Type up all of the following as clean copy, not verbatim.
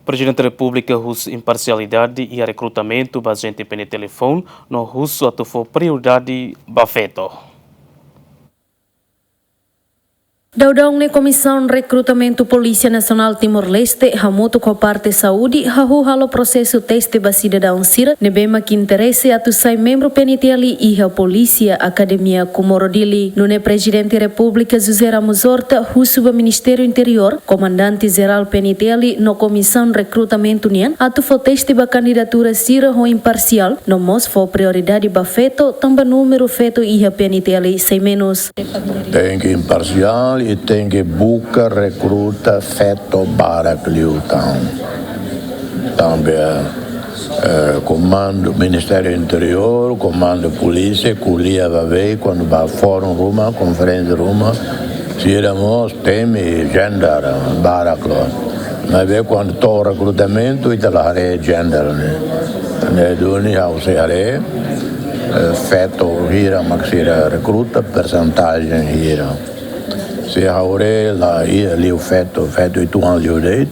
Presidente da República usa imparcialidade e recrutamento para gente pelo telefone, no uso a for prioridade bafeto. Daudang na Comissão Recrutamento Polícia Nacional Timor-Leste, hamuto com a parte saúde, halo processo teste ba cidadão sira, nebema que interesse a tu sai membro peniteli e a Polícia Academia Comorodili. No ne Presidente da República José Ramos Horta, husuba Ministério Interior, Comandante Geral Peniteli, no Comissão Recrutamento nian, a tu for teste ba candidatura sira ho imparcial, no mos for prioridade ba feto, tamba número feto e a peniteli sem menos. Tem que imparcial e tem que buscar, recruta, feto para Cliutão. Também comando Ministério Interior, comando Polícia, Culia vai ver quando vai fórum Roma, conferência Roma, tiramos tema gender, baraclo. Mas vê quando tô recrutamento e lá é gender, né? Duni ao ser feto hira maxira recruta percentagem hira. Se haure la ali o feto e tu ajude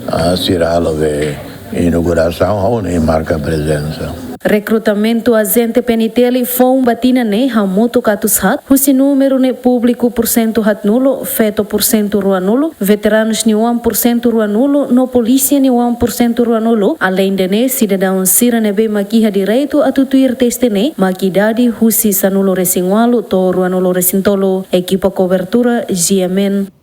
a siralo ve inauguração onde marca presença. Recrutamento agente peniteli foi batina ne hamuto katus hat, husi número ne público porcento hat nulo, feto porcento rua nulo, veteranos ni 1% rua nulo, no polícia ni 1% rua nulo, além de ne cidadão sira ne be makiha direito a tutuir teste ne, makidade husi sanulo resingualo to rua nulo resintolo, equipa cobertura GMN.